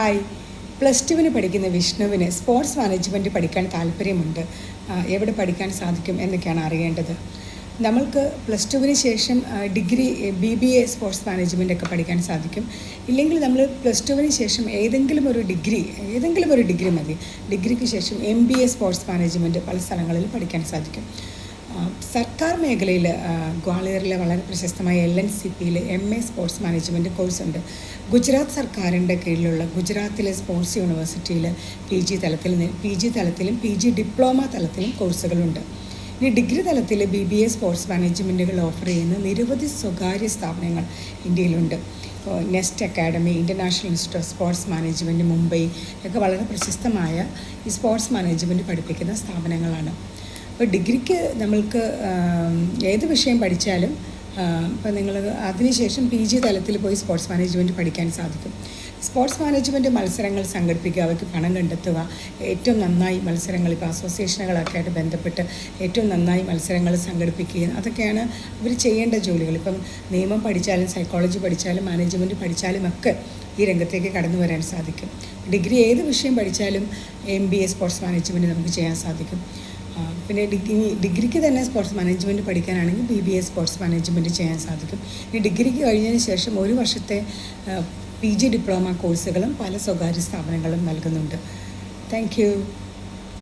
Hi, plus ടുവിന് പഠിക്കുന്ന വിഷ്ണുവിന് സ്പോർട്സ് മാനേജ്മെൻറ്റ് പഠിക്കാൻ താല്പര്യമുണ്ട്. എവിടെ പഠിക്കാൻ സാധിക്കും എന്നൊക്കെയാണ് അറിയേണ്ടത്. നമ്മൾക്ക് പ്ലസ് ടുവിന് ശേഷം ഡിഗ്രി BBA സ്പോർട്സ് മാനേജ്മെൻ്റ് ഒക്കെ പഠിക്കാൻ സാധിക്കും. ഇല്ലെങ്കിൽ നമ്മൾ പ്ലസ് ടുവിന് ശേഷം ഏതെങ്കിലും ഒരു ഡിഗ്രി മതി. ഡിഗ്രിക്ക് ശേഷം MBA സ്പോർട്സ് മാനേജ്മെൻറ്റ് പല സ്ഥലങ്ങളിൽ പഠിക്കാൻ സാധിക്കും. സർക്കാർ മേഖലയിൽ ഗ്വാളിയറിലെ വളരെ പ്രശസ്തമായ LNCPയിൽ MA സ്പോർട്സ് മാനേജ്മെൻറ്റ് കോഴ്സുണ്ട്. ഗുജറാത്ത് സർക്കാരിൻ്റെ കീഴിലുള്ള ഗുജറാത്തിലെ സ്പോർട്സ് യൂണിവേഴ്സിറ്റിയിൽ PG തലത്തിലും PG ഡിപ്ലോമ തലത്തിലും കോഴ്സുകളുണ്ട്. ഇനി ഡിഗ്രി തലത്തിൽ BBA സ്പോർട്സ് മാനേജ്മെൻറ്റുകൾ ഓഫർ ചെയ്യുന്ന നിരവധി സ്വകാര്യ സ്ഥാപനങ്ങൾ ഇന്ത്യയിലുണ്ട്. Nest academy, international institute of sports management, Mumbai ഒക്കെ വളരെ പ്രശസ്തമായ ഈ സ്പോർട്സ് മാനേജ്മെൻറ്റ് പഠിപ്പിക്കുന്ന സ്ഥാപനങ്ങളാണ്. അപ്പോൾ ഡിഗ്രിക്ക് നമ്മൾക്ക് ഏത് വിഷയം പഠിച്ചാലും ഇപ്പോൾ നിങ്ങൾ അതിനുശേഷം PG തലത്തിൽ പോയി സ്പോർട്സ് മാനേജ്മെൻറ്റ് പഠിക്കാൻ സാധിക്കും. സ്പോർട്സ് മാനേജ്മെൻറ്റ് മത്സരങ്ങൾ സംഘടിപ്പിക്കുക, അവയ്ക്ക് പണം കണ്ടെത്തുക, ഏറ്റവും നന്നായി മത്സരങ്ങൾ ഇപ്പോൾ അസോസിയേഷനുകളൊക്കെ ആയിട്ട് ബന്ധപ്പെട്ട് ഏറ്റവും നന്നായി മത്സരങ്ങൾ സംഘടിപ്പിക്കുക, അതൊക്കെയാണ് ഇവർ ചെയ്യേണ്ട ജോലികൾ. ഇപ്പം നിയമം പഠിച്ചാലും സൈക്കോളജി പഠിച്ചാലും മാനേജ്മെൻറ്റ് പഠിച്ചാലും ഒക്കെ ഈ രംഗത്തേക്ക് കടന്നു വരാൻ സാധിക്കും. ഡിഗ്രി ഏത് വിഷയം പഠിച്ചാലും MBA സ്പോർട്സ് മാനേജ്മെൻറ്റ് നമുക്ക് ചെയ്യാൻ സാധിക്കും. പിന്നെ ഡിഗ്രിക്ക് തന്നെ സ്പോർട്സ് മാനേജ്മെൻറ്റ് പഠിക്കാനാണെങ്കിൽ BBA സ്പോർട്സ് മാനേജ്മെൻറ്റ് ചെയ്യാൻ സാധിക്കും. ഇനി ഡിഗ്രിക്ക് കഴിഞ്ഞതിന് ശേഷം 1 വർഷത്തെ PG ഡിപ്ലോമ കോഴ്സുകളും പല സ്വകാര്യ സ്ഥാപനങ്ങളും നൽകുന്നുണ്ട്. Thank you.